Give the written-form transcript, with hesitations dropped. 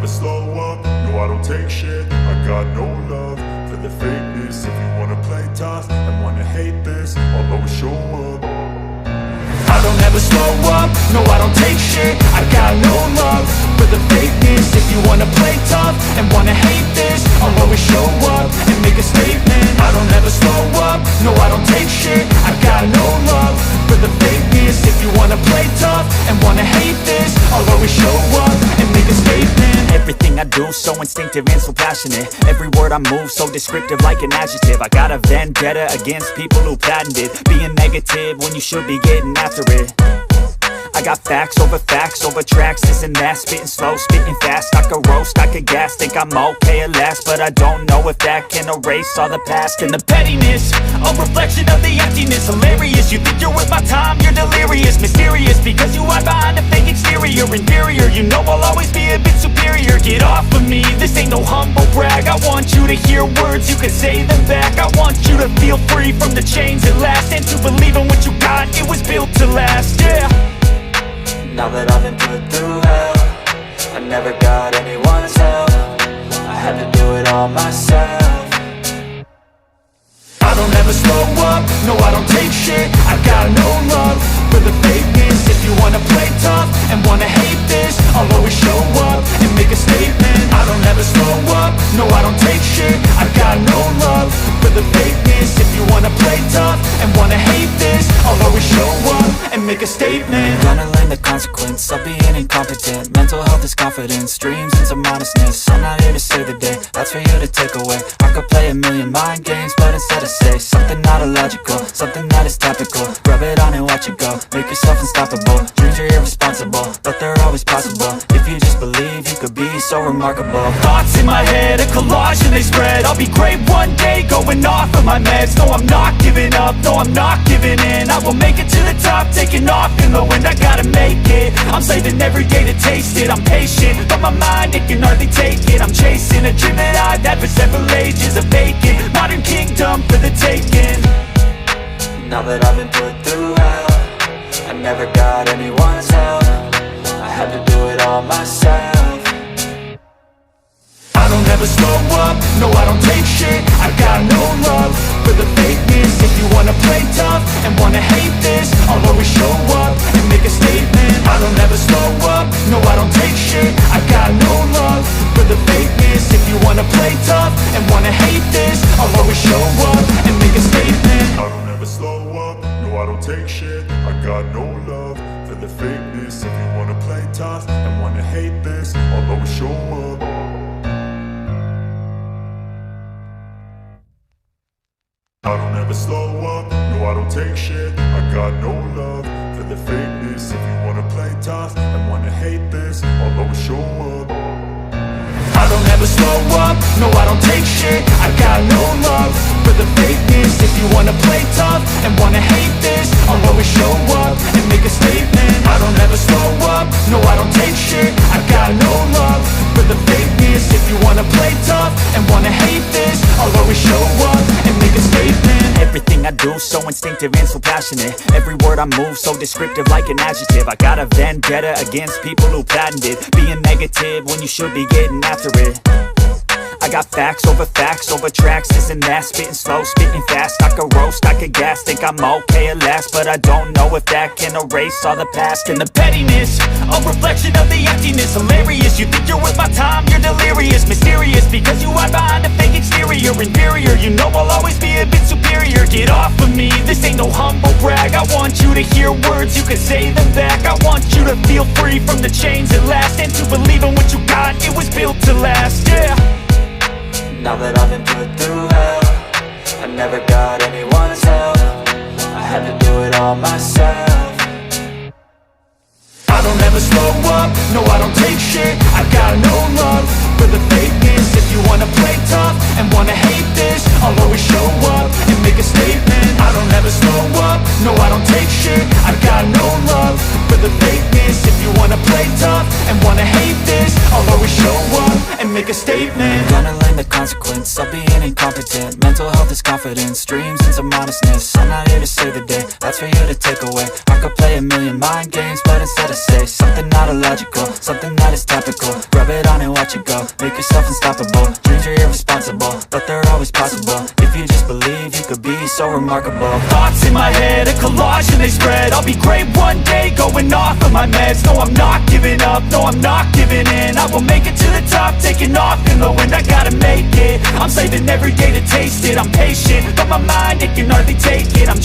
slow up, no I don't take shit. I got no love for the fakeness. If you wanna play tough and wanna hate this, I'll always show up. I don't ever slow up, no I don't take shit. I got no love for the fakeness. If you wanna play tough and wanna hate this, I'll always show up and make a statement. I don't ever slow up, no I don't take shit. I got no love for the fakeness. If you wanna play tough and wanna hate this, I'll always show up and make a statement. Everything I do so instinctive and so passionate. Every word I move so descriptive like an adjective. I got a vendetta against people who patented being negative when you should be getting after it. I got facts over tracks, this and that. Spitting slow, spitting fast, I could roast, I could gas. Think I'm okay at last, but I don't know if that can erase all the past. And the pettiness, a reflection of the emptiness. Hilarious, you think you're worth my time, you're delirious. Mysterious, because you hide behind a fake exterior. Inferior, you know I'll always be a bit superior. Get off of me, this ain't no humble brag. I want you to hear words, you can say them back. I want you to feel free from the chains at last, and to believe in what you got, it was built to last, yeah. Now that I've been put through hell, I never got anyone's help. I had to do it all myself. I don't ever slow up, no I don't take shit. I got no love for the fakeness. If you wanna play tough and wanna hate this, I'll always show up and make a statement. I don't ever slow up, no I don't take shit. I got no love for the fakeness. If you wanna play tough and wanna hate this, I'll always show up and make a statement. Gonna learn the consequence of being incompetent. Mental health is confidence, dreams and some honestness. I'm not here to save the day, that's for you to take away. I could play a million mind games, but instead I say something not illogical, something that is topical. Rub it on and watch it go, make yourself unstoppable. Dreams are irresponsible, but they're always possible. If you just believe, you could be so remarkable. Thoughts in my head, a collage and they spread. I'll be great one day, going off of my meds. No I'm not giving up, no I'm not giving in. I will make it to the top, taking off in the wind. I gotta make it, I'm saving every day to taste it. I'm patient, but my mind, it can hardly take it. I'm chasing a dream that I've had for several ages. A vacant, modern kingdom for the taking. Now that I've been put through hell, I never got anyone's help. I had to do it all myself. I don't ever slow up, no I don't take shit. I got no love for the fakeness. If you wanna play tough and wanna hate this, I'll always show up and make a statement. I don't ever slow up, no I don't take shit. I got no love for the fakeness. If you wanna play tough and wanna hate this, I'll always show up and make a statement. I don't ever slow up, no I don't take shit. I got no love for the fakeness. If you wanna play tough and wanna hate this, I'll always show up. I don't ever slow up, no I don't take shit. I got no love for the fakeness. If you wanna play tough and wanna hate this, I'll always show up. I don't ever slow up, no I don't take shit. I got no love for the fakeness. If you wanna play tough and wanna hate this, I'll always show up and make a statement. I don't ever slow up, no I don't take shit. I got no love for the fakeness. If you wanna play tough and wanna hate this, I'll always show up and make a statement. Everything I do so instinctive and so passionate. Every word I move so descriptive like an adjective. I got a vendetta against people who patented being negative when you should be getting after it. I got facts over tracks, this and that. Spitting slow, spitting fast, I could roast, I could gas. Think I'm okay at last, but I don't know if that can erase all the past. And the pettiness, a reflection of the emptiness. Hilarious, you think you're worth my time, you're delirious. Mysterious, because you hide behind a fake exterior. Inferior, you know I'll always be a bit superior. Get off of me, this ain't no humble brag. I want you to hear words, you can say them back. I want you to feel free from the chains at last, and to believe in what you got, it was built to last, yeah. Now that I've been put through hell, I never got anyone's help. I had to do it all myself. I don't ever slow up, no I don't take shit. I got no love for the fakeness. If you wanna play tough and wanna hate this, I'll always show up and make a statement. I don't ever slow up, no I don't take shit. I got no love for the fakeness. If you wanna play tough and wanna hate this, I'll always show up make a statement. Gonna learn the consequence of being incompetent. Mental health is confidence, dreams into modestness. I'm not here to save the day, that's for you to take away. I could play a million mind games, but instead I say something not illogical, something that is topical. Rub it on and watch it go, make yourself unstoppable. Dreams are irresponsible, but they're always possible. If you just believe, you could be so remarkable. Thoughts in my head, a collage and they spread. I'll be great one day, going off of my meds. No, I'm not giving up, no, I'm not giving in. I will make it to the top, taking off in the wind. I gotta make it, I'm saving every day to taste it. I'm patient, but my mind, it can hardly take it. I'm